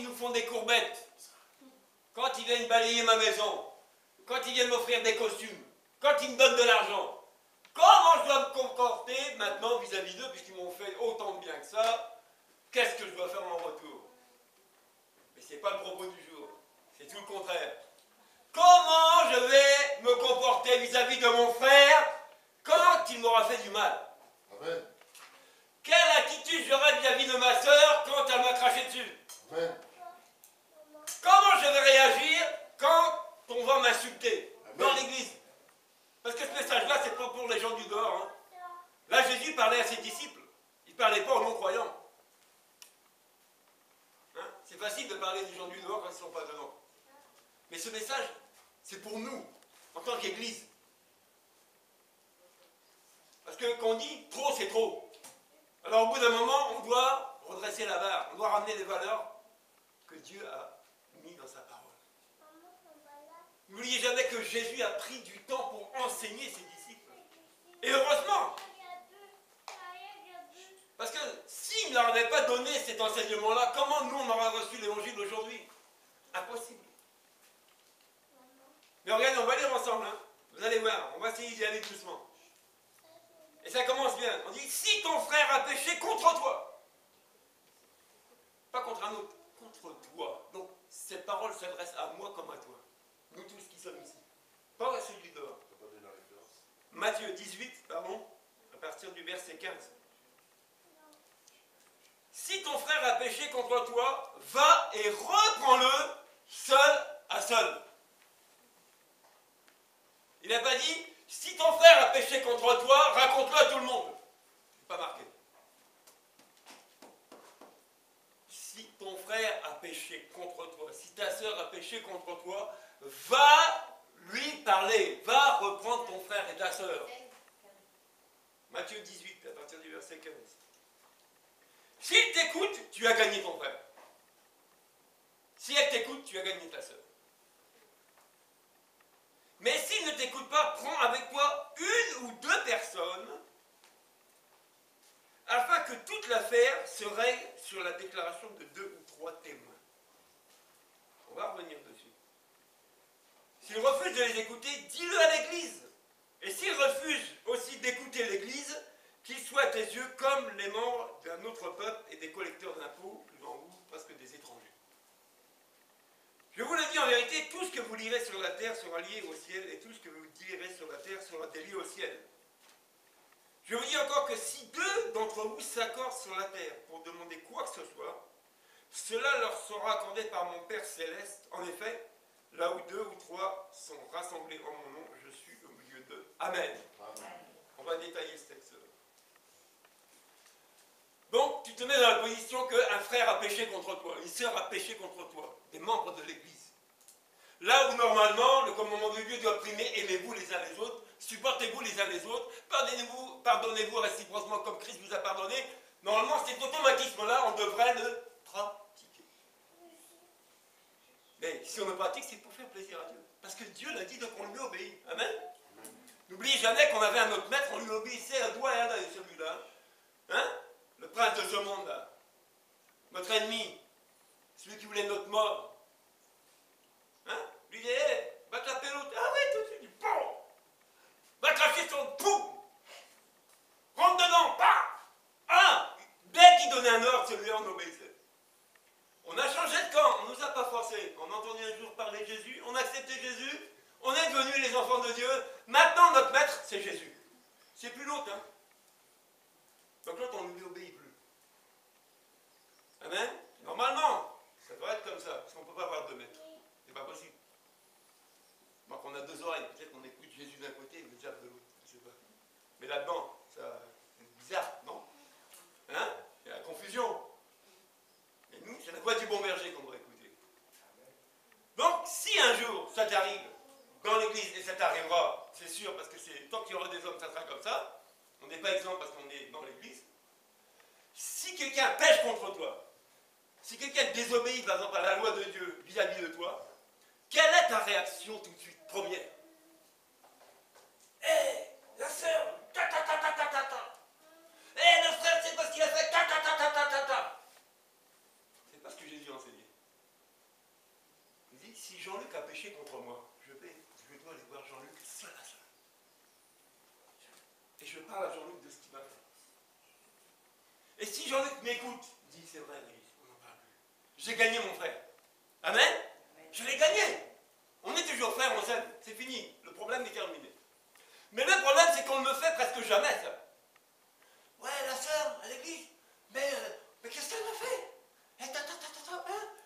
ils nous font des courbettes, quand ils viennent balayer ma maison, quand ils viennent m'offrir des costumes, quand ils me donnent de l'argent, comment je dois me comporter maintenant vis-à-vis d'eux, puisqu'ils m'ont fait autant de bien que ça, qu'est-ce que je dois faire en retour? Mais ce n'est pas le propos du jour, c'est tout le contraire. Comment je vais me comporter vis-à-vis de mon frère quand il m'aura fait du mal? Amen. Quelle attitude j'aurai vis-à-vis de ma sœur quand elle m'a craché dessus? Amen. Comment je vais réagir quand on va m'insulter dans l'église? Parce que ce message-là, c'est pas pour les gens du dehors. Hein. Là, Jésus parlait à ses disciples. Il ne parlait pas aux non-croyants. Hein? C'est facile de parler des gens du dehors quand ils ne sont pas dedans. Mais ce message, c'est pour nous, en tant qu'Église. Parce que quand on dit trop, c'est trop. Alors au bout d'un moment, on doit redresser la barre. On doit ramener les valeurs que Dieu a mis dans sa parole. N'oubliez jamais que Jésus a pris du temps pour enseigner ses disciples. Et heureusement. Parce que s'il ne leur avait pas donné cet enseignement-là, comment nous on aurait reçu l'évangile d'aujourd'hui? Impossible. Mais regardez, on va lire ensemble. Hein. Vous allez voir, on va essayer d'y aller doucement. Et ça commence bien. On dit, si ton frère a péché contre toi, pas contre un autre, contre toi. Donc, cette parole s'adresse à moi comme à toi. Nous tous qui sommes ici. Pas à celui dehors. Matthieu 18, pardon, à partir du verset 15. Si ton frère a péché contre toi, va et reprends-le seul à seul. Il n'a pas dit, si ton frère a péché contre toi, raconte-le à tout le monde. C'est pas marqué. Si ton frère a péché contre toi, si ta sœur a péché contre toi, va lui parler, va reprendre ton frère et ta sœur. Matthieu 18, à partir du verset 15. S'il t'écoute, tu as gagné ton frère. Si elle t'écoute, tu as gagné ta sœur. Mais s'il ne t'écoute pas, prends avec toi une ou deux personnes afin que toute l'affaire se règle sur la déclaration de 2 ou 3 témoins. On va revenir dessus. S'il refuse de les écouter, dis-le à l'Église. Et s'il refuse aussi d'écouter l'Église, qu'il soit à tes yeux comme les membres d'un autre peuple et des collecteurs d'impôts, devant vous, parce que des étrangers. Je vous le dis en vérité, tout ce que vous lirez sur la terre sera lié au ciel, et tout ce que vous direz sur la terre sera lié au ciel. Je vous dis encore que si 2 d'entre vous s'accordent sur la terre pour demander quoi que ce soit, cela leur sera accordé par mon Père Céleste. En effet, là où 2 ou 3 sont rassemblés en mon nom, je suis au milieu d'eux. Amen. Amen. On va détailler ce texte-là. Donc, tu te mets dans la position qu'un frère a péché contre toi, une sœur a péché contre toi, des membres de l'Église. Là où normalement, le commandement de Dieu doit primer, aimez-vous les uns les autres, supportez-vous les uns les autres, pardonnez-vous réciproquement comme Christ vous a pardonné. Normalement, cet automatisme-là, on devrait le pratiquer. Mais si on le pratique, c'est pour faire plaisir à Dieu. Parce que Dieu l'a dit, donc on lui obéit. Amen. N'oubliez jamais qu'on avait un autre maître, on lui obéissait à doigt et à l'œil, celui-là. Hein? Le prince de ce monde-là. Notre ennemi. Celui qui voulait notre mort. Hein? Lui dit, hey, va taper l'autre. Ah oui, tout de suite, il dit, bon. Va cracher son pou. Rentre dedans, pas. Ah, dès qu'il donnait un ordre, celui-là, on obéissait. On a changé de camp, on ne nous a pas forcés. On a entendu un jour parler de Jésus, on a accepté Jésus, on est devenus les enfants de Dieu. Maintenant, notre maître, c'est Jésus. C'est plus l'autre, hein. Donc l'autre, on ne lui obéit plus. Amen. Normalement, ça doit être comme ça, parce qu'on ne peut pas avoir 2 maîtres. C'est pas possible. Donc on a 2 oreilles, peut-être qu'on écoute Jésus d'un côté et le diable de l'autre, je ne sais pas. Mais là-dedans, c'est bizarre, non? Hein? Il y a la confusion. Et nous, c'est la voix du bon berger qu'on doit écouter. Donc, si un jour ça t'arrive dans l'église, et ça t'arrivera, c'est sûr, parce que c'est tant qu'il y aura des hommes, ça sera comme ça. On n'est pas exempt parce qu'on est dans l'église. Si quelqu'un pêche contre toi, si quelqu'un désobéit par exemple à la loi de Dieu vis-à-vis de toi, quelle est ta réaction tout de suite, première? Hé, la sœur, ta ta ta ta ta ta ta. Hé, le frère, c'est parce qu'il a fait ta ta ta ta ta ta ta. C'est pas ce que Jésus a enseigné. si Jean-Luc a péché contre moi, je dois aller voir Jean-Luc seul à seul. Et je parle à Jean-Luc de ce qu'il m'a fait. Et si Jean-Luc m'écoute, il dit c'est vrai, on n'en parle plus. J'ai gagné mon frère. Amen? Je l'ai gagné. On est toujours frères, on s'aime. C'est fini. Le problème est terminé. Mais le problème, c'est qu'on ne le fait presque jamais, ça. Ouais, la sœur, à l'église. Mais qu'est-ce qu'elle m'a fait?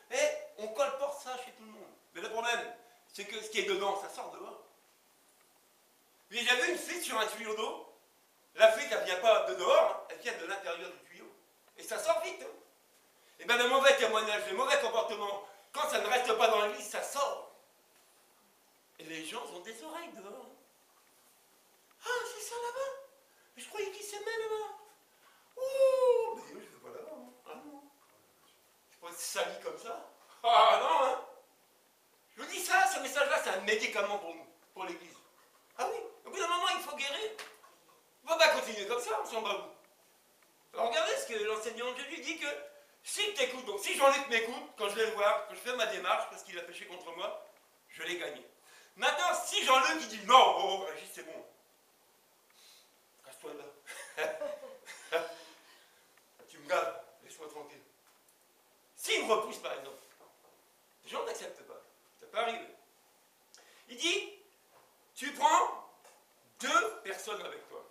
Et on colporte ça chez tout le monde. Mais le problème, c'est que ce qui est dedans, ça sort dehors. Puis j'avais une fuite sur un tuyau d'eau. La fuite, elle ne vient pas de dehors, hein, elle vient de l'intérieur du tuyau. Et ça sort vite. Hein. Et bien le mauvais témoignage, le mauvais comportement, quand ça ne reste pas dans l'église, ça sort. Et les gens ont des oreilles dehors. Ah, c'est ça là-bas. Je croyais qu'ils s'aimaient là-bas. Ouh, mais je ne vais pas là-bas. Hein. Ah non. Je peux être sali comme ça. Ah non, hein. Je vous dis ça, ce message-là, c'est un médicament pour nous, pour l'église. Ah oui, au bout d'un moment, il faut guérir. On ne va pas continuer comme ça, on s'en bat où. Alors regardez ce que l'enseignant de Jésus dit que s'il t'écoute, donc si Jean-Luc m'écoute, quand je vais le voir, quand je fais ma démarche, parce qu'il a péché contre moi, je l'ai gagné. Maintenant, si Jean-Luc il dit non, oh, Régis, c'est bon. Casse-toi là. Tu me gaves, laisse-moi tranquille. S'il me repousse par exemple, les gens n'acceptent pas. Ça peut arriver. Il dit, tu prends 2 personnes avec toi.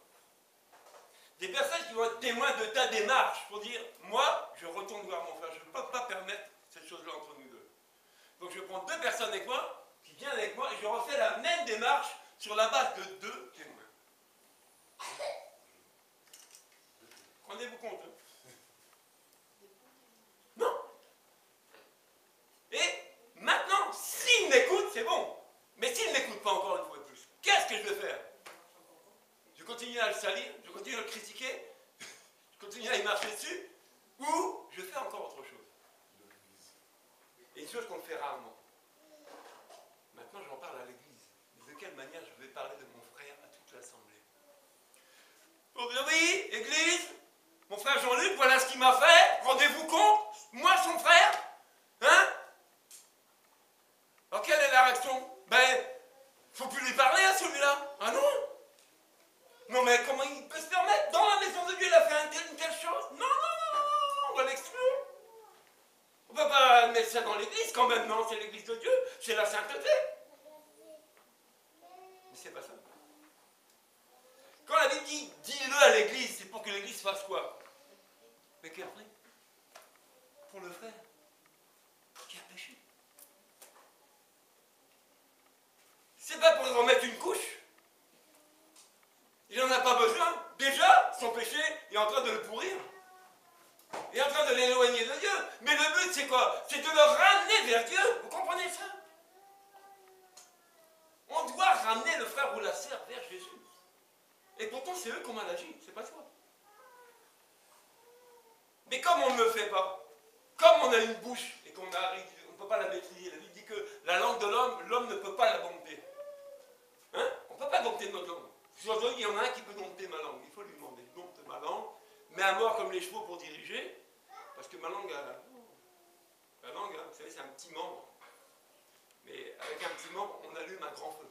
Des personnes qui vont être témoins de ta démarche pour dire, moi, je retourne voir mon frère, je ne peux pas permettre cette chose-là entre nous deux. Donc je prends 2 personnes avec moi, qui viennent avec moi, et je refais la même démarche sur la base de 2 témoins. Rendez-vous compte. Hein? Non. Et maintenant, s'il m'écoute, c'est bon. Mais s'il ne m'écoute pas encore une fois de plus, qu'est-ce que je vais faire? Je continue à le salir, je continue à le critiquer, je continue à y marcher dessus, ou je fais encore autre chose. Et une chose qu'on fait rarement. Maintenant, j'en parle à l'église. Mais de quelle manière je vais parler de mon frère à toute l'assemblée? Pour dire oui, église, mon frère Jean-Luc, voilà ce qu'il m'a fait, rendez-vous compte, moi son frère, hein? Alors quelle est la réaction? Ben, faut plus lui parler à celui-là. Ah non? Non mais comment il peut se permettre? Dans la maison de Dieu, il a fait une telle chose? Non, on va l'exclure. On ne peut pas mettre ça dans l'église quand même, non, c'est l'église de Dieu, c'est la sainteté. Mais c'est pas ça. Quand la Bible dit, dis-le à l'église, c'est pour que l'église fasse quoi? Mais quel prix? Pour le frère qui a péché. C'est pas pour lui remettre une couche. Il n'en a pas besoin. Déjà, son péché est en train de le pourrir. Il est en train de l'éloigner de Dieu. Mais le but, c'est quoi? C'est de le ramener vers Dieu. Vous comprenez ça? On doit ramener le frère ou la sœur vers Jésus. Et pourtant, c'est eux qui ont mal agi, c'est pas toi. Mais comme on ne le fait pas, comme on a une bouche et qu'on ne peut pas la maîtriser, la Bible dit que la langue de l'homme ne peut pas la dompter. Hein? On ne peut pas dompter notre langue. Aujourd'hui, il y en a un qui peut dompter ma langue. Il faut lui demander, dompte ma langue, mets à mort comme les chevaux pour diriger, parce que ma langue, la langue, hein, vous savez, c'est un petit membre. Mais avec un petit membre, on allume un grand feu.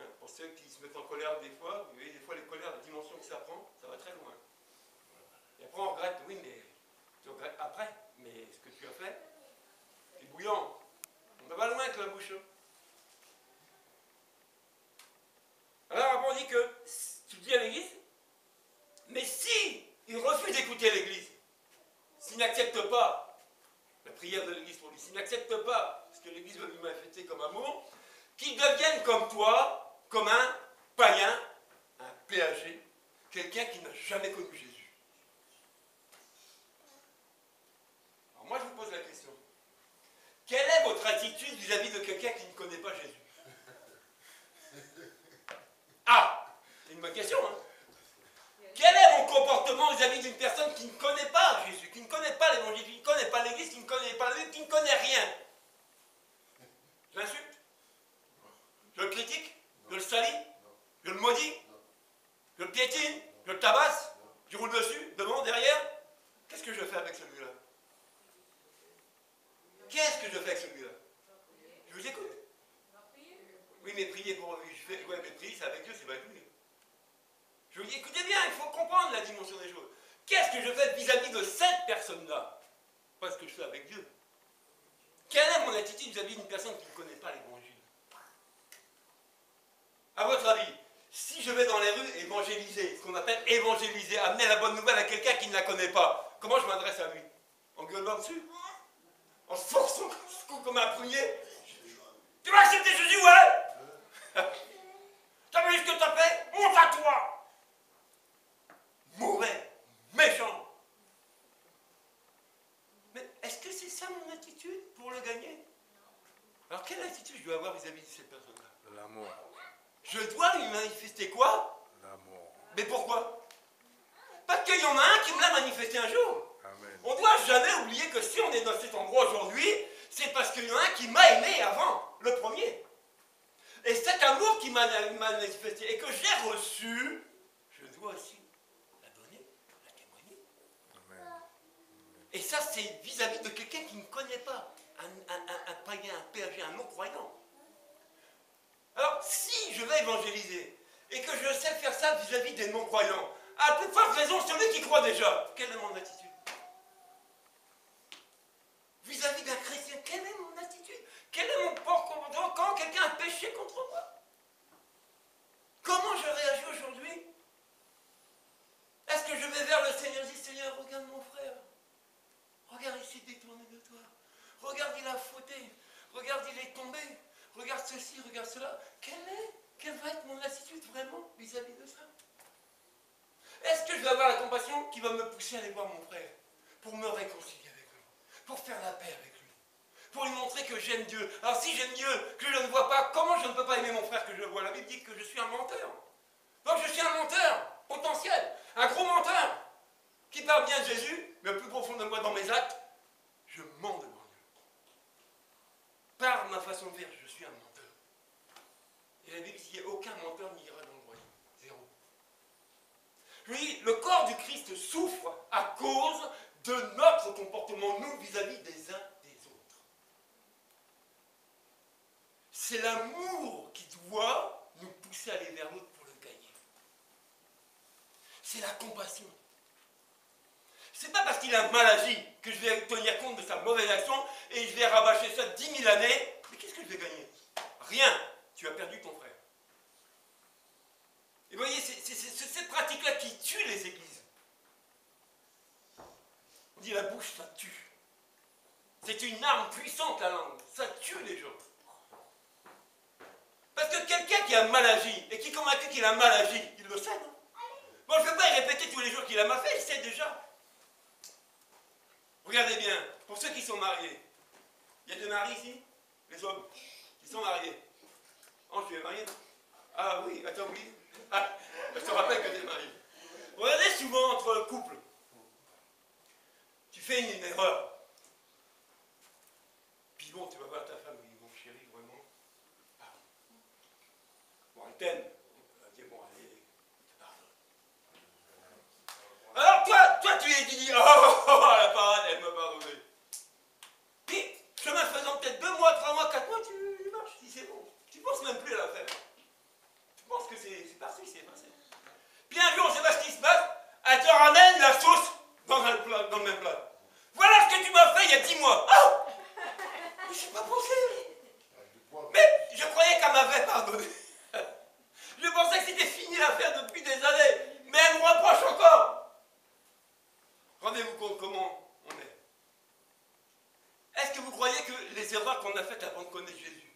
Hein, pour ceux qui se mettent en colère des fois, vous voyez, des fois les colères, la dimension que ça prend, ça va très loin. Et après on regrette, oui, mais tu regrettes après, mais ce que tu as fait, c'est bouillant. On ne va pas loin avec la bouche. Alors après on dit que, tu dis à l'église, mais si il refuse d'écouter l'église, s'il n'accepte pas la prière de l'église pour lui, s'il n'accepte pas ce que l'église veut lui manifester comme amour, qu'il devienne comme toi, comme un païen, un péager, quelqu'un qui n'a jamais connu Jésus. Alors moi je vous pose la question, quelle est votre attitude vis-à-vis de quelqu'un qui ne connaît pas Jésus? Ah, c'est une bonne question, hein? Quel est mon comportement vis-à-vis d'une personne qui ne connaît pas Jésus, qui ne connaît pas l'évangile, qui ne connaît pas l'église, qui ne connaît pas lui, qui ne connaît rien? Je l'insulte? Je le critique? Je le salis? Je le maudis? Je le piétine? Je le tabasse? Je roule dessus? Devant? Derrière? Qu'est-ce que je fais avec celui-là? Qu'est-ce que je fais avec celui-là? pas ce que je fais avec Dieu. Quelle est mon attitude vis-à-vis d'une personne qui ne connaît pas l'évangile? À votre avis, si je vais dans les rues évangéliser, ce qu'on appelle évangéliser, amener la bonne nouvelle à quelqu'un qui ne la connaît pas, comment je m'adresse à lui? En gueulant dessus? En se forçant comme un prunier? Tu vas accepter Jésus, ouais? T'as vu ce que t'as fait? Honte à toi! Mauvais, méchant. Mais est-ce que c'est ça mon attitude pour le gagner? Alors quelle attitude je dois avoir vis-à-vis de cette personne-là? L'amour. Je dois lui manifester quoi? L'amour. Mais pourquoi? Parce qu'il y en a un qui me l'a manifesté un jour. Amen. On ne doit jamais oublier que si on est dans cet endroit aujourd'hui, c'est parce qu'il y en a un qui m'a aimé avant, le premier. Et cet amour qui m'a manifesté et que j'ai reçu, je dois aussi la donner, la témoigner. Amen. Et ça, c'est vis-à-vis de quelqu'un qui ne connaît pas, un païen, un péagé, un non-croyant. Alors, si je vais évangéliser et que je sais faire ça vis-à-vis des non-croyants, à plus forte raison, celui qui croit déjà, quelle est mon attitude? Vis-à-vis d'un chrétien, quelle est mon attitude? Quel est mon comportement quand quelqu'un a péché contre moi? Comment je réagis aujourd'hui? Est-ce que je vais vers le Seigneur et dis, Seigneur, regarde mon frère. Regarde, il s'est détourné de toi. Regarde, il a fauté. Regarde, il est tombé. Regarde ceci, regarde cela. Quelle va être mon attitude vraiment vis-à-vis de ça? Est-ce que je vais avoir la compassion qui va me pousser à aller voir mon frère pour me réconcilier avec lui, pour faire la paix avec lui, pour lui montrer que j'aime Dieu? Alors si j'aime Dieu, que je ne vois pas, comment je ne peux pas aimer mon frère que je vois? La Bible dit que je suis un menteur. Donc je suis un menteur potentiel, un gros menteur qui parle bien de Jésus, mais au plus profond de moi dans mes actes, je mens devant Dieu. Par ma façon de faire, je suis un menteur. Et la Bible dit qu'il n'y a aucun menteur n'ira dans le royaume. Zéro. Oui, le corps du Christ souffre à cause de notre comportement, nous, vis-à-vis des uns des autres. C'est l'amour qui doit nous pousser à aller vers l'autre pour le gagner. C'est la compassion. C'est pas parce qu'il a mal agi que je vais tenir compte de sa mauvaise action et je vais rabâcher ça 10 000 années. Mais qu'est-ce que je vais gagner? Rien. Tu as perdu ton frère. Et vous voyez, c'est cette pratique-là qui tue les églises. On dit la bouche, ça tue. C'est une arme puissante, la langue. Ça tue les gens. Parce que quelqu'un qui a mal agi et qui est convaincu qu'il a mal agi, il le sait, non? Bon, je ne vais pas y répéter tous les jours qu'il a mal fait, il sait déjà. Regardez bien, pour ceux qui sont mariés, il y a des maris ici? Les hommes qui sont mariés. Ange, tu es marié? Ah oui, attends, oui. Ah, je te rappelle que tu es marié. Regardez souvent entre couples. Tu fais une erreur. Puis bon, tu vas voir ta femme, oui, bon chérie, vraiment. Ah. Bon, elle t'aime. Elle dit, bon, allez, je te pardonne. Alors toi, tu dis, oh, la parade, elle m'a pardonné. Puis, chemin faisant peut-être 2 mois, 3 mois, 4 mois, tu marches, si c'est bon. Tu ne penses même plus à la faire. Tu penses que c'est parti, c'est passé. Puis un jour, on ne sait pas ce qui se passe, elle te ramène la sauce dans le même plat. Voilà ce que tu m'as fait il y a 10 mois. Oh! Mais c'est pas possible. Mais je croyais qu'elle m'avait pardonné. Je pensais que c'était fini l'affaire depuis des années. Mais elle me reproche encore. Rendez-vous compte comment on est. Est-ce que vous croyez que les erreurs qu'on a faites avant de connaître Jésus,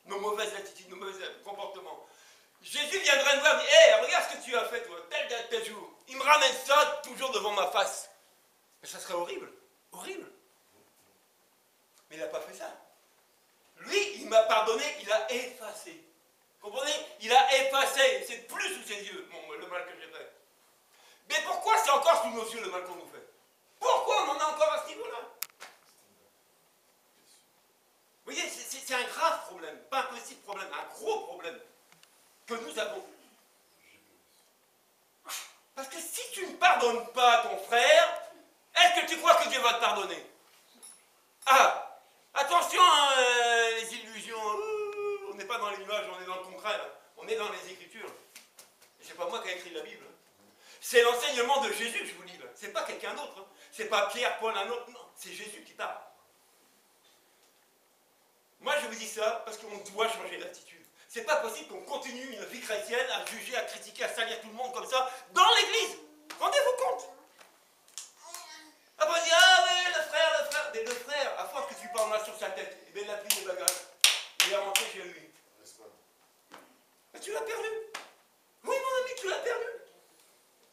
nos mauvaises attitudes, nos mauvais comportements, Jésus viendrait nous voir et dire, hé, regarde ce que tu as fait, toi, tel date, tel jour. Il me ramène ça toujours devant ma face. Mais ça serait horrible. Horrible. Mais il n'a pas fait ça. Lui, il m'a pardonné, il a effacé. Comprenez? Il a effacé. C'est plus sous ses yeux, le mal que j'ai fait. Mais pourquoi c'est encore sous nos yeux le mal qu'on nous fait? Pourquoi on en a encore à ce niveau-là? Vous voyez, c'est un grave problème. Pas un petit problème, un gros problème que nous avons. Parce que si tu ne pardonnes pas ton frère, est-ce que tu crois que Dieu va te pardonner? Ah, attention, hein, les illusions. On n'est pas dans les nuages, on est dans le concret. Là. On est dans les Écritures. Et c'est pas moi qui ai écrit la Bible. C'est l'enseignement de Jésus que je vous lis là. C'est pas quelqu'un d'autre. Hein. C'est pas Pierre, Paul, un autre, non, c'est Jésus qui parle. Moi, je vous dis ça parce qu'on doit changer d'attitude. C'est pas possible qu'on continue une vie chrétienne à juger, à critiquer, à salir tout le monde comme ça dans l'église. Rendez-vous compte. Après, on dit, ah oui, le frère. Mais le frère, à force que tu parles là sur sa tête, et bien il a pris les bagages. Il est rentré chez lui. Mais tu l'as perdu. Oui, mon ami, tu l'as perdu.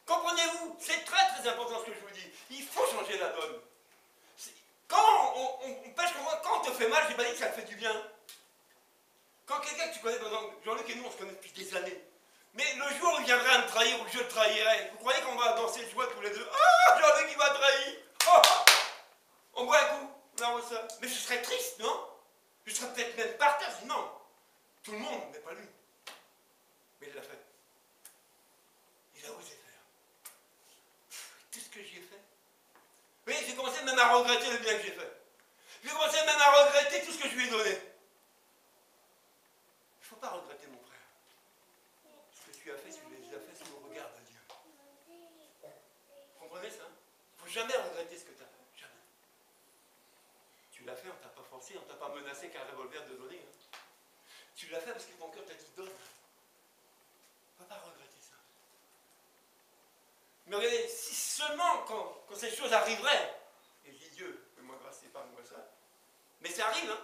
Comprenez-vous? C'est très très important ce que je vous dis. Il faut changer la donne. Quand on pêche, quand on te fait mal, j'ai pas dit que ça te fait du bien. Quand quelqu'un que tu connais, par exemple, Jean-Luc et nous, on se connaît depuis des années. Mais le jour où il viendrait à me trahir, ou que je le trahirais, vous croyez qu'on va danser de joie tous les deux? Ah, Jean-Luc, il m'a trahi. Oh, on boit un coup, on arrose ça. Mais je serais triste, non? Je serais peut-être même par terre. Non. Tout le monde, mais pas lui. Mais il l'a fait. Il a osé faire. Tout ce que j'y ai fait. Oui, j'ai commencé même à regretter le bien que j'ai fait. J'ai commencé même à regretter tout ce que je lui ai donné. Il ne faut pas regretter, mon frère. Ce que tu as fait, tu l'as fait sous le regard de Dieu. Vous comprenez ça? Il ne faut jamais regretter ce que tu as fait. Jamais. Tu l'as fait, on ne t'a pas forcé, on ne t'a pas menacé qu'un revolver de donner. Hein. Tu l'as fait parce que ton cœur t'a dit donne. Il ne faut pas regretter ça. Mais regardez, si seulement quand ces choses arriveraient, et je dis Dieu, fais-moi grâce, épargne-moi ça, mais ça arrive, hein.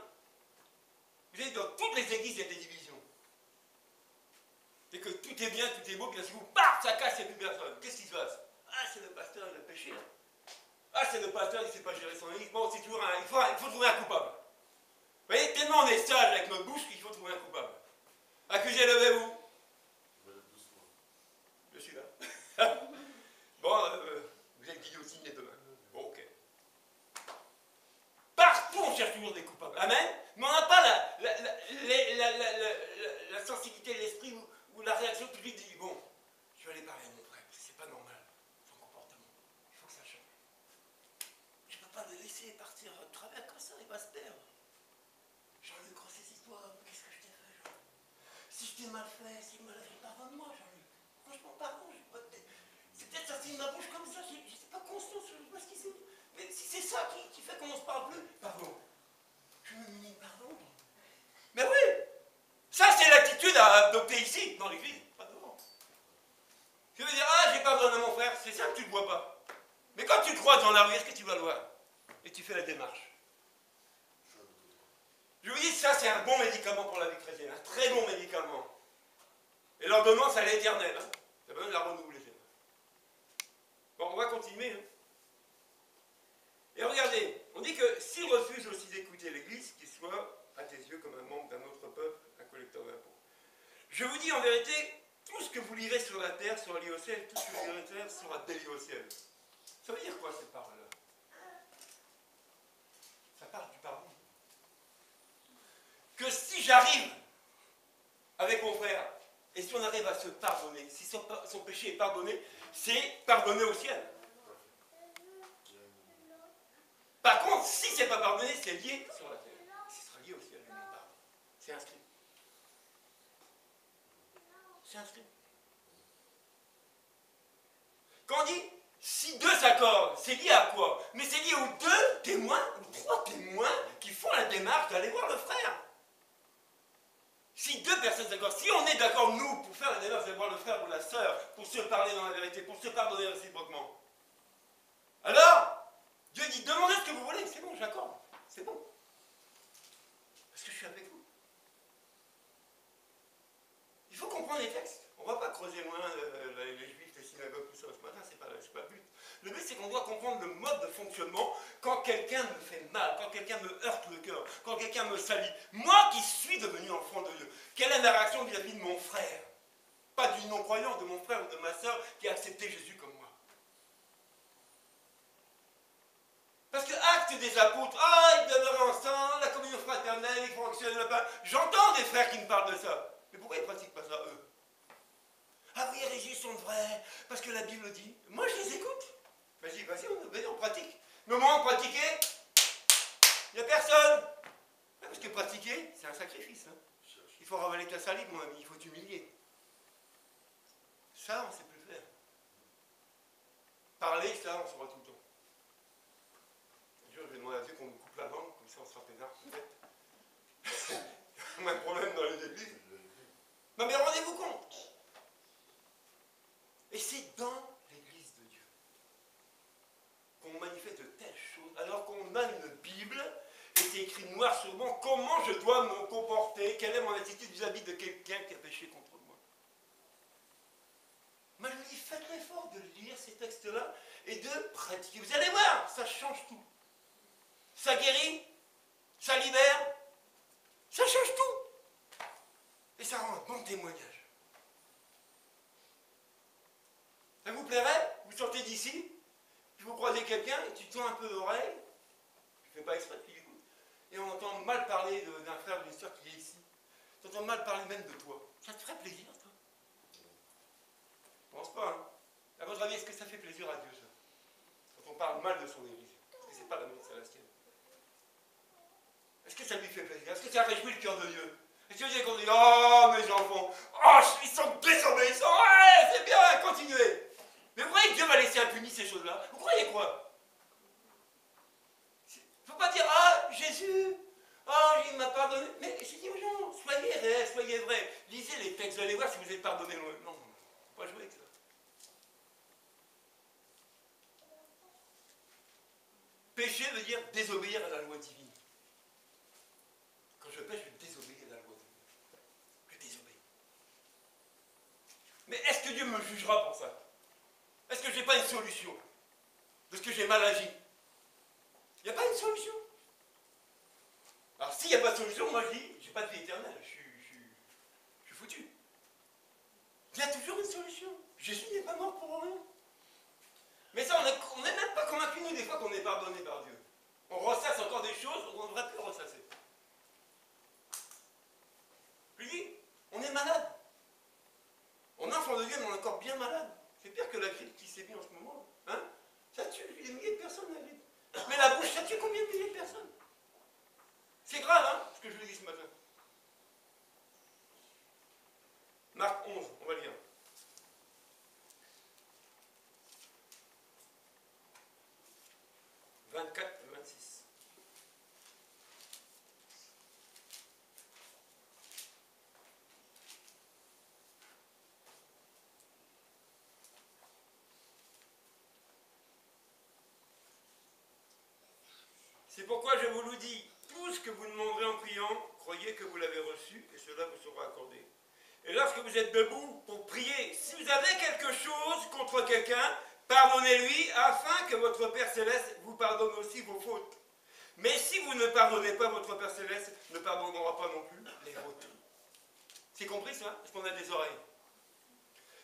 Vous savez, dans toutes les églises, il y a des divisions. C'est que tout est bien, tout est beau, puis là, si vous partez, ça casse, il n'y a plus personne. Qu'est-ce qui se passe? Ah, c'est le pasteur, il a péché. Hein. Ah, c'est le pasteur, il ne sait pas gérer son église. Bon, c'est toujours il faut trouver un coupable. Vous voyez, tellement on est sage avec notre bouche qu'il faut trouver un coupable. Accusez, levez-vous. Je suis là. Bon, vous êtes guillotiné demain. Bon, ok. Partout, on cherche toujours des coupables. Amen. Mais on n'a pas la sensibilité de l'esprit ou la réaction qui lui dit, bon, je vais aller parler à mon frère, parce que c'est pas normal, son comportement. Il faut que ça change. Je ne peux pas le laisser partir à travers comme ça, il va se perdre. Jean-Luc, ressaisis-toi, qu'est-ce que je t'ai fait, Jean-Luc? Si je t'ai mal fait, si je mal fait, pardonne-moi, Jean-Luc. Franchement, pardon, c'est peut-être sorti de ma bouche comme ça, je ne sais pas conscient, je ne sais pas ce qui s'est dit. Mais si c'est ça qui fait qu'on ne se parle plus, pardon. Je me dis pardon. Mais oui, ça c'est l'attitude à adopter ici, dans l'église, pas devant. Je veux dire, ah, j'ai pas besoin de mon frère, c'est ça que tu ne vois pas. Mais quand tu le croises dans la rue, est-ce que tu vas le voir? Et tu fais la démarche. Je vous dis, ça c'est un bon médicament pour la vie chrétienne, un très bon médicament. Et l'ordonnance, elle est éternelle. Hein. Ça va même la renouveler. Bon, on va continuer. Hein. Et regardez, on dit que s'il refuse aussi d'écouter l'Église, qu'il soit à tes yeux comme un membre d'un autre peuple, un collecteur d'impôts. Je vous dis en vérité, tout ce que vous lirez sur la terre sera lié au ciel, tout ce que vous lirez sur la terre sera délié au ciel. Ça veut dire quoi cette parole-là? Ça parle du pardon. Que si j'arrive avec mon frère, et si on arrive à se pardonner, si son péché est pardonné, c'est pardonné au ciel. Par contre, si ce n'est pas pardonné, c'est lié sur la terre. Ce sera lié au ciel, mon pardon. C'est inscrit. C'est inscrit. Quand on dit si deux s'accordent, c'est lié à quoi? Mais c'est lié aux deux témoins, ou trois témoins qui font la démarche d'aller voir le frère. Si deux personnes s'accordent, si on est d'accord, nous, pour faire la démarche d'aller voir le frère ou la sœur, pour se parler dans la vérité, pour se pardonner réciproquement, alors, Dieu dit, demandez ce que vous voulez, c'est bon, j'accorde, c'est bon. Parce que je suis avec vous. Il faut comprendre les textes. On ne va pas creuser loin les juifs, les synagogues, tout ça ce matin, c'est pas le but. Le but, c'est qu'on doit comprendre le mode de fonctionnement quand quelqu'un me fait mal, quand quelqu'un me heurte le cœur, quand quelqu'un me salit. Moi qui suis devenu enfant de Dieu, quelle est ma réaction vis-à-vis de mon frère? Pas du non-croyant, de mon frère ou de ma soeur qui a accepté Jésus comme moi. Parce que acte des apôtres, ah, ils demeurent ensemble, la communion fraternelle, ils fonctionnent le pain. J'entends des frères qui me parlent de ça. Mais pourquoi ils ne pratiquent pas ça, eux? Ah oui, les juifs sont vrais, parce que la Bible dit. Moi, je les écoute. Vas-y, on pratique. Mais au moment de pratiquer, il n'y a personne. Parce que pratiquer, c'est un sacrifice. Hein. Il faut ravaler ta salive, mon ami, il faut t'humilier. Ça, on ne sait plus faire. Parler, ça, on saura tout le temps. centenaire, peut-être. Moins de problème dans les églises. Non mais rendez-vous compte. Et c'est dans l'église de Dieu qu'on manifeste de telles choses, alors qu'on a une Bible, et c'est écrit noir sur blanc, comment je dois me comporter, quelle est mon attitude vis-à-vis de quelqu'un qui a péché contre moi. Moi je vous dis, faites l'effort de lire ces textes-là et de pratiquer. Vous allez voir, ça change tout. Ça guérit, ça libère, ça change tout. Et ça rend un bon témoignage. Ça vous plairait? Vous sortez d'ici, puis vous croisez quelqu'un, et tu tends un peu l'oreille, tu ne fais pas exprès, tu écoutes, et on entend mal parler d'un frère ou d'une soeur qui est ici. Tu entends mal parler même de toi. Ça te ferait plaisir, toi? Je pense pas, hein. À votre avis, est-ce que ça fait plaisir à Dieu, ça? Quand on parle mal de son église. Parce que c'est pas la mienne, c'est la sienne. Est-ce que ça lui fait plaisir? Est-ce que ça réjouit le cœur de Dieu? Est-ce que qu'on dit, oh mes enfants, oh ils sont désobéissants, ouais, c'est bien, continuez. Mais vous croyez que Dieu va laisser impuni ces choses-là? Vous croyez quoi? Il ne faut pas dire, ah Jésus, oh il m'a pardonné. Mais je dis aux gens, soyez réels, soyez vrais. Lisez les textes, vous allez voir si vous êtes pardonné. Non, il ne faut pas jouer avec ça. Pécher veut dire désobéir à la loi divine. Quand je pêche, je désobéis à la loi divine. Je désobéis. Mais est-ce que Dieu me jugera pour ça? Est-ce que je n'ai pas une solution de ce que j'ai mal agi? Il n'y a pas une solution. Alors s'il n'y a pas de solution, moi je dis, j'ai pas de vie éternelle, je suis foutu. Il y a toujours une solution. Jésus n'est pas mort pour rien. Mais ça, on n'est même pas convaincu, nous, des fois qu'on est pardonné par Dieu. On ressasse encore des choses qu'on ne devrait plus ressasser. Je lui dis, on est malade. On est enfant de Dieu, mais on est encore bien malade. C'est pire que la grippe qui sévit en ce moment. Hein? Ça tue des milliers de personnes, la grippe. Mais la bouche, ça tue combien de milliers de personnes? C'est grave, hein, ce que je vous dis ce matin. Marc 11, on va lire. « 24 et 26. C'est pourquoi je vous le dis, tout ce que vous demanderez en priant, croyez que vous l'avez reçu, et cela vous sera accordé. Et lorsque vous êtes debout pour prier, si vous avez quelque chose contre quelqu'un, pardonnez-lui, afin que votre Père Céleste vous pardonne aussi vos fautes. Mais si vous ne pardonnez pas, votre Père Céleste ne pardonnera pas non plus les vôtres. C'est compris ça? Est-ce qu'on a des oreilles?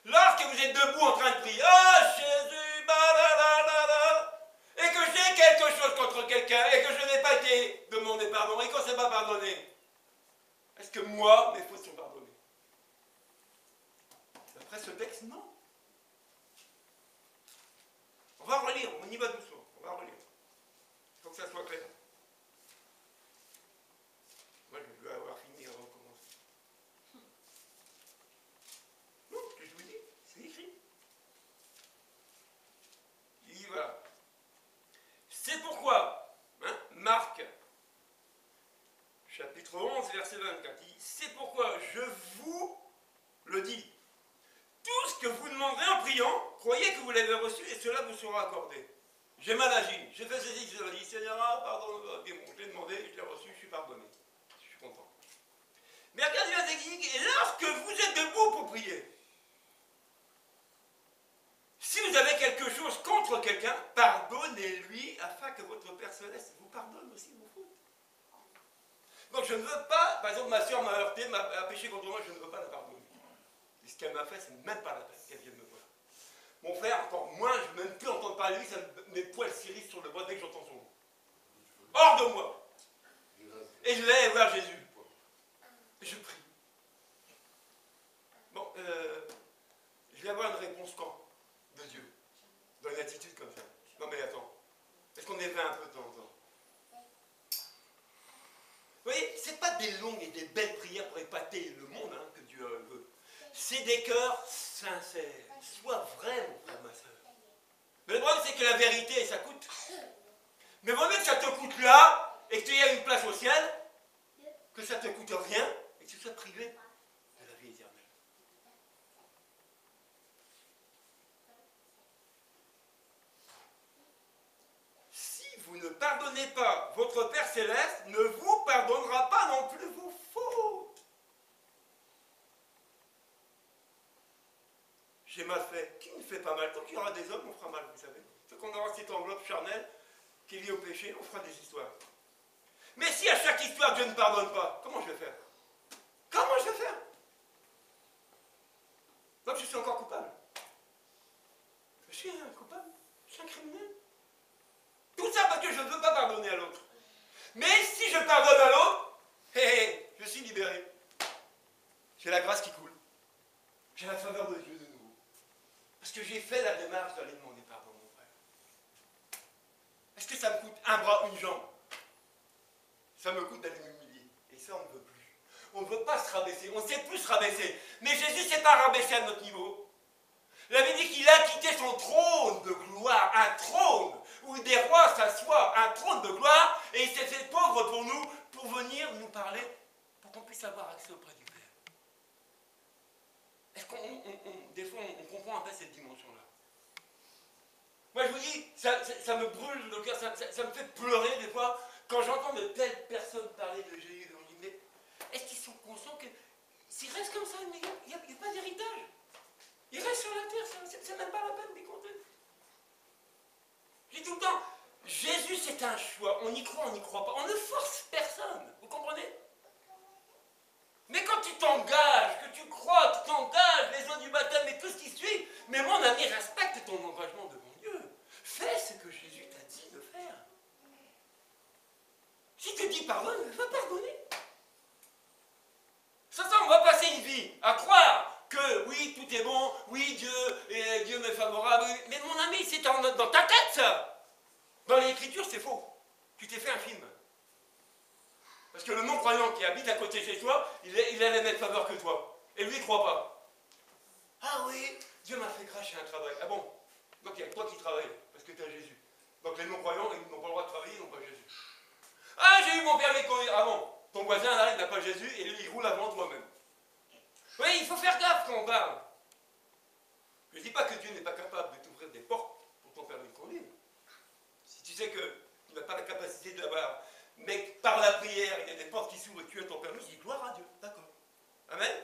Lorsque vous êtes debout en train de prier, oh Jésus, et que j'ai quelque chose contre quelqu'un, et que je n'ai pas été demandé pardon, et qu'on ne s'est pas pardonné, est-ce que moi, mes fautes sont pardonnées? D'après ce texte, non. On va relire, on y va doucement, on va relire. Il faut que ça soit clair. Moi, je dois avoir fini avant de commencer. Non, ce que je vous dis, c'est écrit. Il y va. C'est pourquoi, hein, Marc, chapitre 11, verset 24, il dit, c'est pourquoi je vous le dis. Tout ce que vous demanderez en priant, croyez que vous l'avez reçu et cela vous sera accordé. J'ai mal agi, j'ai fait ceci, je dit, Seigneur, pardon, bon, je l'ai demandé, je l'ai reçu, je suis pardonné. Je suis content. Mais regardez la technique, et lorsque vous êtes debout pour prier, si vous avez quelque chose contre quelqu'un, pardonnez-lui afin que votre Père Céleste vous pardonne aussi vos fautes. Donc je ne veux pas, par exemple, ma soeur m'a heurté, a péché contre moi, je ne veux pas la pardonner. Et ce qu'elle m'a fait, c'est même pas la peine qu'elle vienne me voir. Mon frère, encore moins, je ne veux même plus entendre parler de lui, mes poils s'irrissent sur le bras dès que j'entends son nom. Hors de moi! Et je vais voir Jésus. Et je prie. Bon, je vais avoir une réponse quand? De Dieu. Dans une attitude comme ça. Non mais attends. Est-ce qu'on est vrai un peu de temps en temps? Vous voyez, ce n'est pas des longues et des belles prières pour épater le monde hein, que Dieu veut. C'est des cœurs sincères. Sois vrai, mon frère, ma soeur. Mais le problème, c'est que la vérité, ça coûte. Mais vaut mieux que ça te coûte là et que tu aies une place au votre Père Céleste ne vous pardonnera pas non plus vos fautes. J'ai mal fait. Qui ne fait pas mal? Tant qu'il y aura des hommes, on fera mal, vous savez. Tant qu'on aura cette enveloppe charnelle qui est liée au péché, on fera des histoires. Mais si à chaque histoire Dieu ne pardonne pas, comment je vais faire? Comment je vais faire? Donc je suis encore coupable. Je suis un coupable. Je suis un criminel. Tout ça parce que je ne veux pas pardonner à l'autre. Mais si je pardonne à l'autre, je suis libéré. J'ai la grâce qui coule. J'ai la faveur de Dieu de nouveau. Parce que j'ai fait la démarche d'aller demander pardon à mon frère. Est-ce que ça me coûte un bras, une jambe? Ça me coûte d'aller m'humilier. Et ça, on ne veut plus. On ne veut pas se rabaisser. On ne sait plus se rabaisser. Mais Jésus ne s'est pas rabaissé à notre niveau. La Bible dit qu'il a quitté son trône de gloire, un trône où des rois s'assoient, un trône de gloire, et il s'est fait pauvre pour nous, pour venir nous parler, pour qu'on puisse avoir accès auprès du Père. Est-ce des fois, on comprend un peu cette dimension-là? Moi, je vous dis, ça me brûle le cœur, ça me fait pleurer des fois, quand j'entends de telles personnes parler de Jésus, on dit, mais est-ce qu'ils sont conscients que s'ils restent comme ça, il n'y a pas d'héritage? Ils restent sur la terre, c'est même pas la peine d'y compter. Je dis tout le temps, Jésus c'est un choix, on y croit, on n'y croit pas, on ne force personne, vous comprenez? Mais quand tu t'engages, que tu crois, tu t'engages, les eaux du baptême et tout ce qui suit, mais mon ami, respecte ton engagement devant Dieu. Fais ce que Jésus t'a dit de faire. Si tu dis pardonne, va pardonner. Ça, on va passer une vie à croire que oui, tout est bon, oui, Dieu m'est favorable, mais mon ami, c'est dans ta tête, ça. Dans l'Écriture, c'est faux. Tu t'es fait un film. Parce que le non-croyant qui habite à côté de chez toi, il a la même faveur que toi. Et lui, il ne croit pas. Ah oui, Dieu m'a fait cracher un travail. Ah bon? Donc il y a que toi qui travailles, parce que tu as Jésus. Donc les non-croyants, ils n'ont pas le droit de travailler, ils n'ont pas Jésus. Ah, j'ai eu mon permis de conduire. Ah bon? Ton voisin, là, il n'a pas Jésus, et lui, il roule avant toi-même. Oui, il faut faire gaffe quand on parle. Je ne dis pas que Dieu n'est pas capable de t'ouvrir des portes pour ton permis de conduire. Si tu sais que tu n'as pas la capacité de l'avoir, mais par la prière, il y a des portes qui s'ouvrent et tu as ton permis, dis gloire à Dieu. D'accord. Amen.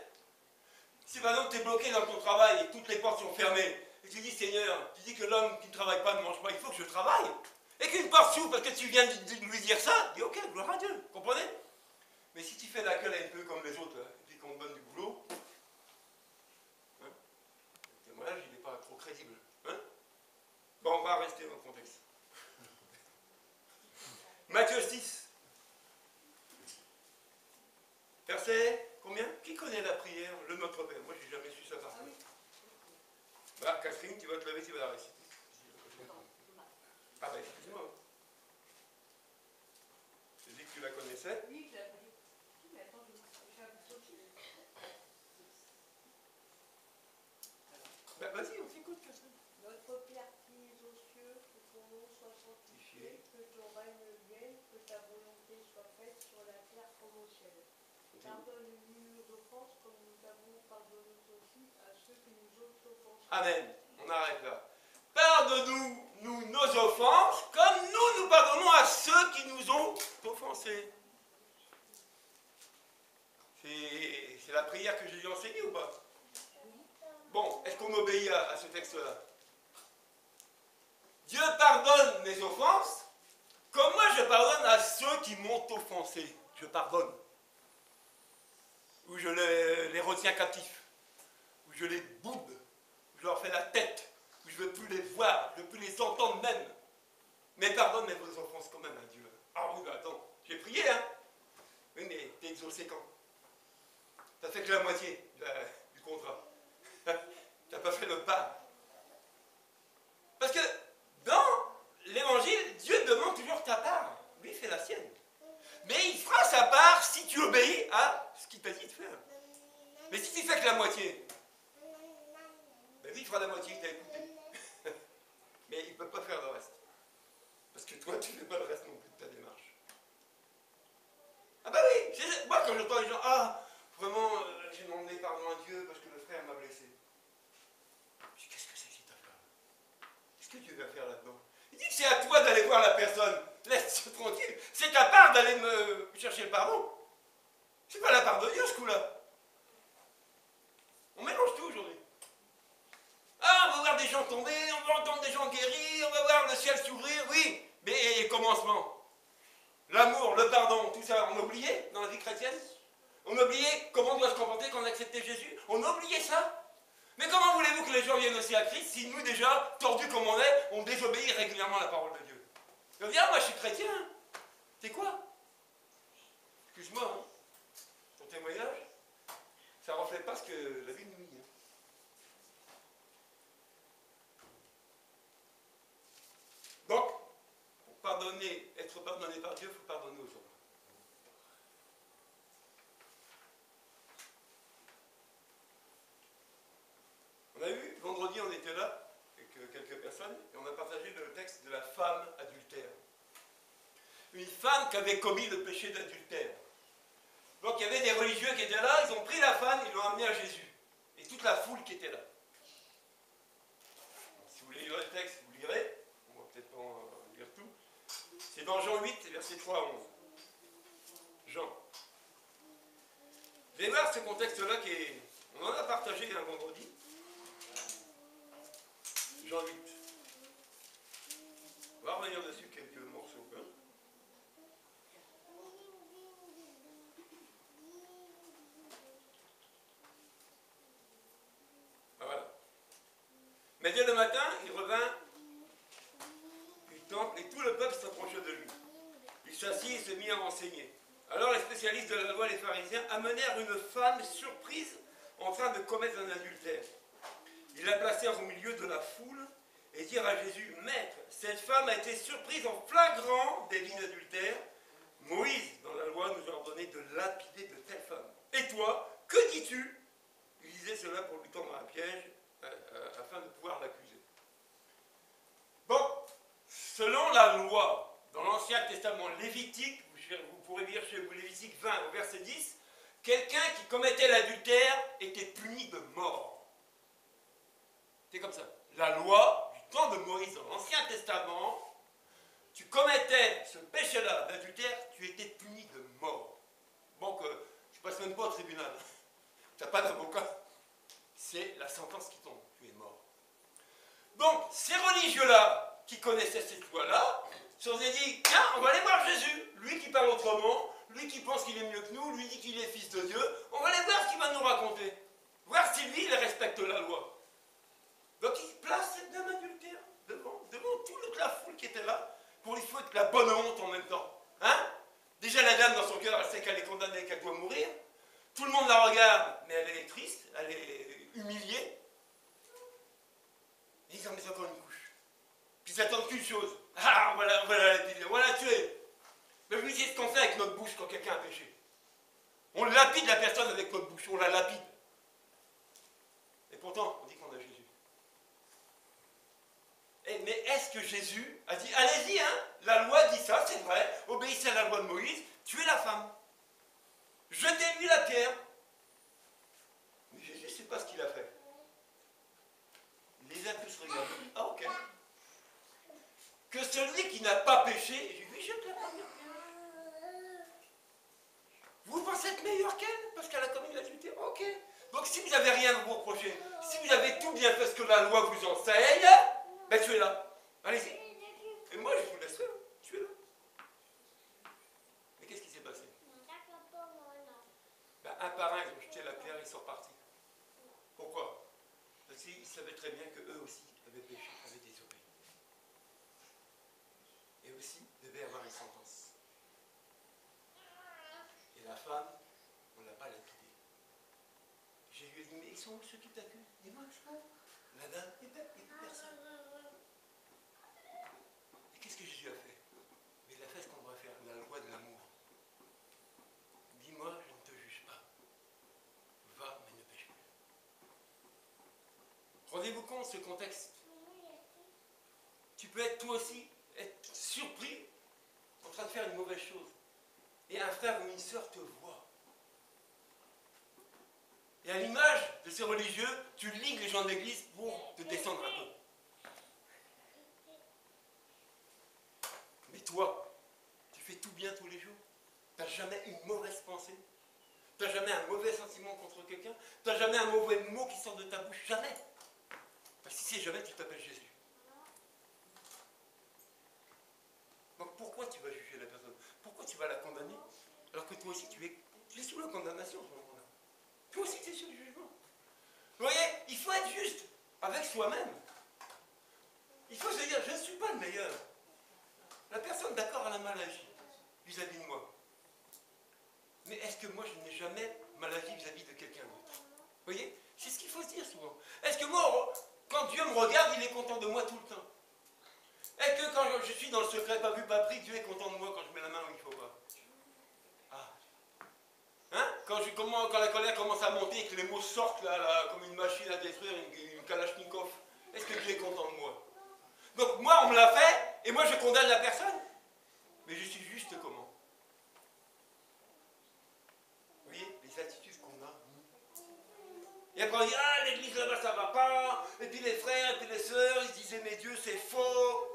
Si par exemple tu es bloqué dans ton travail et toutes les portes sont fermées, et tu dis Seigneur, tu dis que l'homme qui ne travaille pas ne mange pas, il faut que je travaille. Et qu'une porte s'ouvre parce que tu viens de lui dire ça, dis ok, gloire à Dieu. Comprenez? Mais si tu fais la gueule un peu comme les autres, et puis qu'on te donne du boulot, hein, le témoignage, il n'est pas trop crédible. Hein? Bon, on va rester dans le contexte. Matthieu 6. Verset combien? Qui connaît la prière? Le Notre Père. Moi, j'ai jamais su ça par cœur. Bah, Catherine, tu vas te lever, tu vas la réciter. Ah ben, excuse-moi. J'ai dit que tu la connaissais. Oui, je la connais. Mais attends, je vais un peu aussi. Ben, vas-y, on t'écoute, Catherine. Notre Père qui es aux cieux, que ton nom soit sanctifié, que ton règne vienne, que ta volonté soit faite sur la terre comme au ciel. Pardonne-nous nos offenses comme nous avons pardonné aussi à ceux qui nous ont offensés. Amen. On arrête là. Pardonne-nous nos offenses, comme nous pardonnons à ceux qui nous ont offensés. C'est la prière que j'ai enseignée ou pas? Bon, est-ce qu'on obéit à ce texte-là? Dieu pardonne mes offenses, comme moi je pardonne à ceux qui m'ont offensé. Je pardonne. Ou je les retiens captifs. Ou je les boude. Ou je leur fais la tête. Où je ne veux plus les voir, je ne veux plus les entendre même. Mais pardonne mes offenses quand même à Dieu. Ah oui, bah attends, j'ai prié, hein. Oui, mais t'es exaucé quand? T'as fait que la moitié du contrat. T'as pas fait le pas. Parce que dans l'évangile, Dieu demande toujours ta part. Lui, il fait la sienne. Mais il fera sa part si tu obéis à ce qu'il t'a dit de faire. Mais si tu fais que la moitié, ben lui, il fera la moitié qu'il t'a écouté. Mais il ne peut pas faire le reste. Parce que toi, tu ne fais pas le reste non plus de ta démarche. Ah bah oui, moi quand j'entends les gens, ah, vraiment, j'ai demandé pardon à Dieu parce que le frère m'a blessé. Je dis, qu'est-ce que c'est cette affaire? Qu'est-ce que Dieu va faire là-dedans? Il dit que c'est à toi d'aller voir la personne. Laisse-le tranquille. C'est ta part d'aller me chercher le pardon. C'est pas la part de Dieu, ce coup-là. On mélange tout aujourd'hui. Ah, on va voir des gens tomber, on va entendre des gens guéris, on va voir le ciel s'ouvrir, oui. Mais commencement, l'amour, le pardon, tout ça, on a oublié dans la vie chrétienne. On a oublié comment on doit se comporter quand on a accepté Jésus. On a oublié ça. Mais comment voulez-vous que les gens viennent aussi à Christ si nous, déjà, tordus comme on est, on désobéit régulièrement à la parole de Dieu? Je veux dire, moi je suis chrétien. C'est quoi? Excuse-moi, hein. Ton témoignage, ça ne reflète pas ce que la Bible nous dit. Donc, pour pardonner, être pardonné par Dieu, il faut pardonner aux autres. On a vu, vendredi on était là, avec quelques personnes, et on a partagé le texte de la femme adultère. Une femme qui avait commis le péché d'adultère. Donc il y avait des religieux qui étaient là, ils ont pris la femme, ils l'ont amenée à Jésus. Et toute la foule qui était là. Si vous voulez lire le texte, vous lirez. On va peut-être pas lire tout. C'est dans Jean 8, versets 3 à 11. Jean. Vous allez voir ce contexte-là qui est... On en a partagé un vendredi. Jean 8. On va revenir dessus quelques morceaux. Hein. Ah, voilà. Mais dès le matin, il revint du temple et tout le peuple s'approcha de lui. Il s'assit et se mit à enseigner. Alors les spécialistes de la loi, les pharisiens, amenèrent une femme surprise en train de commettre un adultère. Ils la placèrent au milieu de la foule et dirent à Jésus, « Maître, cette femme a été surprise en flagrant délit d'adultère. Moïse, dans la loi, nous a ordonné de lapider de telles femmes. Et toi, que dis-tu » Il disait cela pour lui tendre un piège afin de pouvoir l'accuser. Bon, selon la loi, dans l'Ancien Testament lévitique, vous pourrez lire chez vous Lévitique 20 au verset 10, quelqu'un qui commettait l'adultère était puni de mort. C'est comme ça. La loi, du temps de Moïse dans l'Ancien Testament, tu commettais ce péché-là d'adultère, tu étais puni de mort. Donc, tu ne passes même pas au tribunal. Tu n'as pas d'avocat. C'est la sentence qui tombe. Tu es mort. Donc, ces religieux-là, qui connaissaient cette loi-là, se sont dit, tiens, on va aller voir Jésus. Lui qui parle autrement, lui qui pense qu'il est mieux que nous, lui dit qu'il est fils de Dieu. On va aller voir ce qu'il va nous raconter. Voir si lui, il respecte la loi. Donc il place cette dame adultère devant toute la foule qui était là, pour lui foutre la bonne honte en même temps. Hein? Déjà la dame dans son cœur, elle sait qu'elle est condamnée, qu'elle doit mourir. Tout le monde la regarde, mais elle est triste, elle est humiliée. Et ils en mettent encore une couche. Puis ils attendent qu'une chose. Ah, voilà la tuer. Mais vous savez ce qu'on fait avec notre bouche quand quelqu'un a péché. On lapide la personne avec notre bouche, on la lapide. Et pourtant, on dit qu'on a Jésus. Mais est-ce que Jésus a dit, allez-y, hein, la loi dit ça, c'est vrai, obéissez à la loi de Moïse, tuez la femme. Jetez-lui la pierre. Mais Jésus, c'est pas ce qu'il a fait. Il les a tous regardés. Ah, ok. Que celui qui n'a pas péché, je lui jette la première pierre. Vous pensez être meilleur qu'elle parce qu'elle a commis l'adultère? Ok. Donc si vous n'avez rien à vous reprocher, si vous avez tout bien fait ce que la loi vous enseigne, ben tuez-la. Allez-y. Et moi, je vous laisserai. Tuez-la. Mais qu'est-ce qui s'est passé? Ben, un par un, ils ont jeté la pierre et ils sont partis. Pourquoi? Parce qu'ils savaient très bien qu'eux aussi avaient péché, avaient désobéi. Et aussi devaient avoir une sentence. Et la femme, on ne l'a pas lapidée. Jésus lui a dit, mais ils sont où ceux qui t'accusent? Dis-moi ça. La dame, il n'y a personne. Et qu'est-ce que Jésus a fait? Mais il a fait ce qu'on doit faire, la loi de l'amour. Dis-moi, je ne te juge pas. Va, mais ne pêche plus. Rendez-vous compte de ce contexte? Tu peux être toi aussi, être surpris en train de faire une mauvaise chose. Et un frère ou une sœur te voit. Et à l'image de ces religieux, tu ligues les gens de l'église pour te descendre un peu. Mais toi, tu fais tout bien, Tu n'as jamais une mauvaise pensée. Tu n'as jamais un mauvais sentiment contre quelqu'un. Tu n'as jamais un mauvais mot qui sort de ta bouche. Jamais. Parce que si c'est jamais, tu t'appelles Jésus. Donc pourquoi tu vas juger la personne? Pourquoi tu vas la condamner? Alors que toi aussi, tu es sous la condamnation à ce moment-là. Toi aussi, tu es sur le jugement. Vous voyez, il faut être juste avec soi-même. Il faut se dire, je ne suis pas le meilleur. La personne, d'accord, elle a mal agi vis-à-vis de moi. Mais est-ce que moi, je n'ai jamais mal agi vis-à-vis de quelqu'un d'autre? Vous voyez, c'est ce qu'il faut se dire souvent. Est-ce que moi, quand Dieu me regarde, il est content de moi tout le temps? Est-ce que quand je suis dans le secret, pas vu, pas pris, Dieu est content de moi quand je mets la main où il ne faut pas? Ah. Hein? Quand la colère commence à monter et que les mots sortent là, comme une machine à détruire, une Kalachnikov, est-ce que Dieu est content de moi? Donc moi, on me l'a fait, et moi je condamne la personne. Mais je suis juste comment? Vous voyez, les attitudes qu'on a. Et après on dit, ah, l'église là-bas ça va pas, et puis les frères, et puis les sœurs, ils disaient, mais Dieu c'est faux.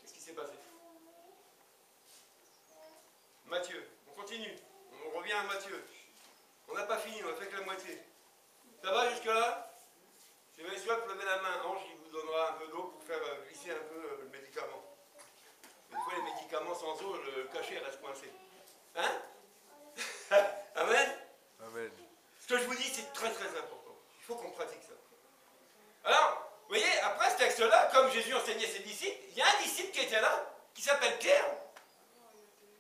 Qu'est-ce qui s'est passé? Matthieu, on continue. On revient à Matthieu. On n'a pas fini, on a fait que la moitié. Ça va jusque-là? Si vous avez soif, levez la main. Ange, il vous donnera un peu d'eau pour faire glisser un peu le médicament. Des fois, les médicaments sans eau, le cachet reste coincé. Hein? Amen? Amen. Ce que je vous dis, c'est très très important. Il faut qu'on pratique ça. Alors, vous voyez, après ce texte-là, comme Jésus enseignait ses disciples, il y a un disciple qui était là, qui s'appelle Pierre.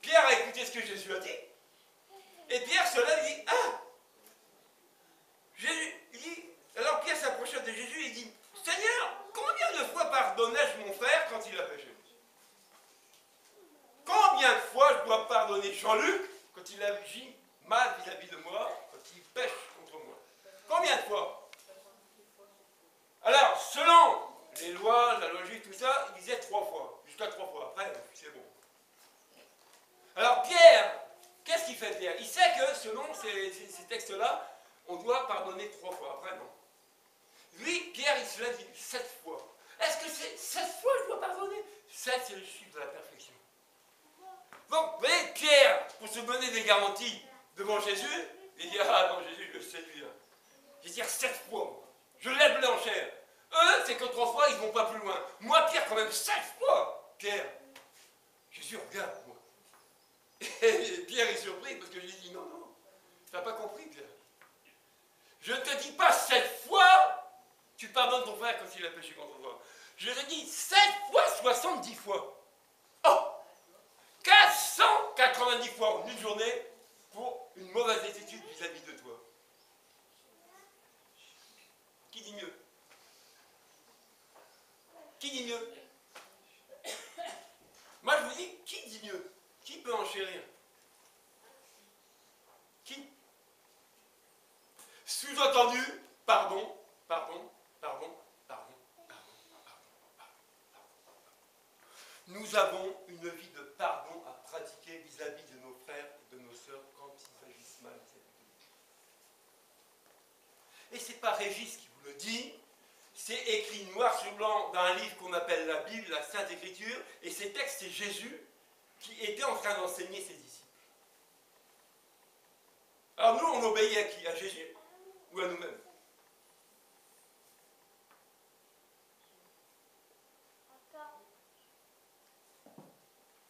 Pierre a écouté ce que Jésus a dit. Et Pierre se lève et dit, ah! Jésus, il dit, alors Pierre s'approcha de Jésus et il dit, Seigneur, combien de fois pardonnai-je mon frère quand il a péché? Combien de fois je dois pardonner Jean-Luc quand il agit mal vis-à-vis de moi, quand il pêche contre moi? Combien de fois? Alors, selon les lois, la logique, tout ça, il disait 3 fois. Jusqu'à 3 fois. Après, c'est bon. Alors, Pierre, qu'est-ce qu'il fait, Pierre? Il sait que, selon ces textes-là, on doit pardonner 3 fois. Après, non. Lui, Pierre, il se lève, il dit 7 fois. Est-ce que c'est 7 fois que je dois pardonner? 7, c'est le chiffre de la perfection. Donc, vous voyez, Pierre, pour se donner des garanties devant Jésus, il dit, ah non, Jésus, je le séduis. Je vais dire 7 fois, moi. Je lève l'enchère. Eux, c'est que 3 fois, ils ne vont pas plus loin. Moi, Pierre, quand même 7 fois. Pierre, Jésus, regarde, moi. Et Pierre est surpris parce que je lui dis, non, non, tu n'as pas compris, Pierre. Je ne te dis pas 7 fois, tu pardonnes ton frère quand il a péché contre toi. Je te dis 7 fois 70 fois. Oh, 490 fois en une journée pour une mauvaise attitude vis-à-vis de toi. Qui dit mieux? Qui dit mieux? Moi je vous dis, qui dit mieux? Qui peut enchérir? Qui? Sous-entendu, pardon, pardon, pardon, pardon, pardon, pardon, pardon. Nous avons une vie de pardon à pratiquer vis-à-vis de nos frères et de nos sœurs quand ils agissent mal vis-à-vis de nous. Et c'est pas Régis qui vous le dit, c'est écrit noir sur blanc dans un livre qu'on appelle la Bible, la Sainte Écriture, et ces textes, c'est Jésus qui était en train d'enseigner ses disciples. Alors nous, on obéit à qui? À Jésus ou à nous-mêmes?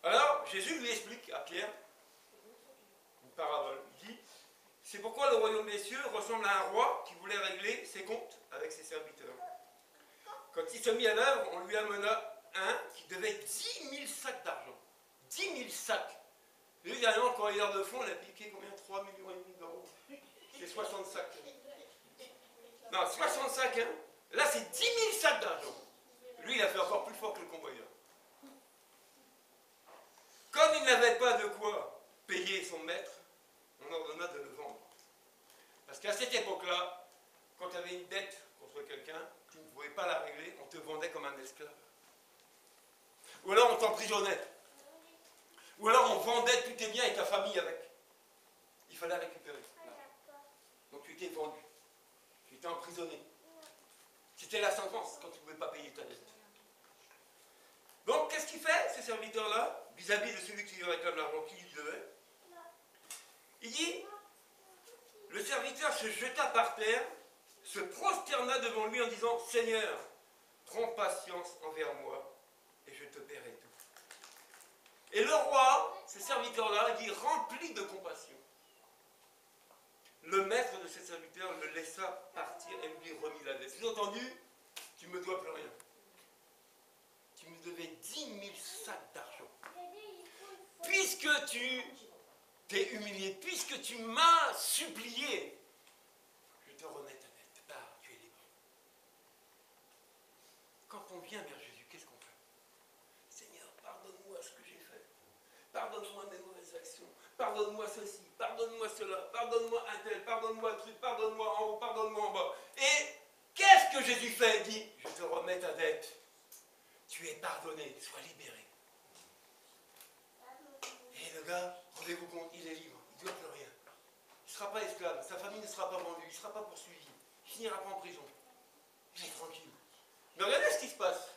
Alors, Jésus lui explique à Pierre une parabole. Il dit, c'est pourquoi le royaume des cieux ressemble à un roi qui voulait régler ses comptes avec ses serviteurs. Quand il se mit à l'œuvre, on lui amena un qui devait 10 000 sacs d'argent. 10 000 sacs. Lui, derrière, le corridor de fond, il a piqué combien? 3,5 millions d'euros. C'est 60 sacs. Non, 60 sacs, hein. Là, c'est 10 000 sacs d'argent. Lui, il a fait encore plus fort que le convoyeur. Comme il n'avait pas de quoi payer son maître, on ordonna de le vendre. Parce qu'à cette époque-là, quand tu avais une dette contre quelqu'un, tu ne pouvais pas la régler, on te vendait comme un esclave. Ou alors on t'emprisonnait. Ou alors on vendait tous tes biens et ta famille avec. Il fallait récupérer. Donc tu étais vendu. Tu étais emprisonné. C'était la sentence quand tu ne pouvais pas payer ta dette. Donc, qu'est-ce qu'il fait, ce serviteur-là, vis-à-vis de celui qui lui réclame l'argent qu'il lui devait? Il dit, le serviteur se jeta par terre, se prosterna devant lui en disant, Seigneur, prends patience envers moi, et je te paierai tout. Et le roi, ce serviteur-là, dit, rempli de compassion. Le maître de ce serviteur le laissa partir et lui remit la dette. Vous avez entendu? Tu ne me dois plus rien. Tu me devais 10 000 sacs d'argent. Puisque tu t'es humilié, puisque tu m'as supplié, je te remets ta dette. Ah, tu es libre. Quand on vient vers Jésus, qu'est-ce qu'on fait? Seigneur, pardonne-moi ce que j'ai fait. Pardonne-moi mes mauvaises actions. Pardonne-moi ceci, pardonne-moi cela, pardonne-moi un tel, pardonne-moi un truc, pardonne-moi en haut, pardonne-moi en bas. Et qu'est-ce que Jésus fait? Il dit, je te remets ta dette. Tu es pardonné, sois libéré. Et le gars, rendez-vous compte, il est libre, il ne doit plus rien. Il ne sera pas esclave, sa famille ne sera pas vendue, il ne sera pas poursuivi, il ne finira pas en prison. Il est tranquille. Mais regardez ce qui se passe.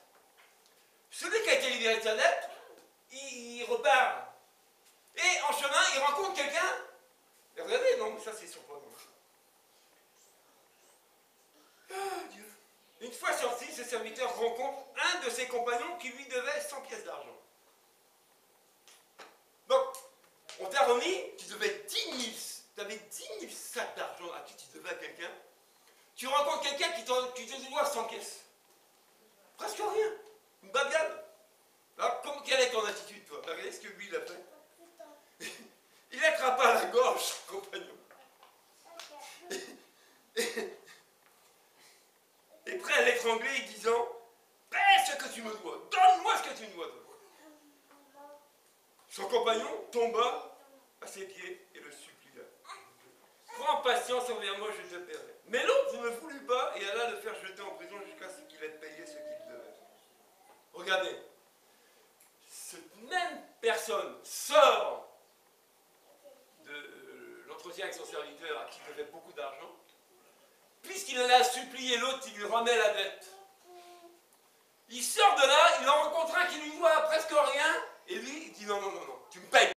Celui qui a été libéré de sa dette, il repart. Et en chemin, il rencontre quelqu'un. Et regardez, non, mais ça c'est surprenant. Ah, Dieu. Une fois sorti, ce serviteur rencontre un de ses compagnons qui lui devait 100 pièces d'argent. Donc, on t'a remis, tu devais 10 000, tu avais 10 000 sacs d'argent à qui tu devais à quelqu'un. Tu rencontres quelqu'un qui te doit 100 pièces. Presque rien. Une bagarre. Alors, quelle est ton attitude, toi? Regardez ce que lui, il a fait. Il attrapa à la gorge son compagnon. Et prêt à l'étrangler, disant, paie ce que tu me dois, donne-moi ce que tu me dois. Son compagnon tomba à ses pieds et le supplia. Prends patience envers moi, je te paierai. Mais l'autre ne voulut pas et alla le faire jeter en prison jusqu'à ce qu'il ait payé ce qu'il devait. Regardez, cette même personne sort de l'entretien avec son serviteur à qui il devait beaucoup d'argent. Puisqu'il en a supplié l'autre, il lui remet la dette. Il sort de là, il en rencontre un qui lui doit presque rien, et lui, il dit non, non, non, non, tu me payes.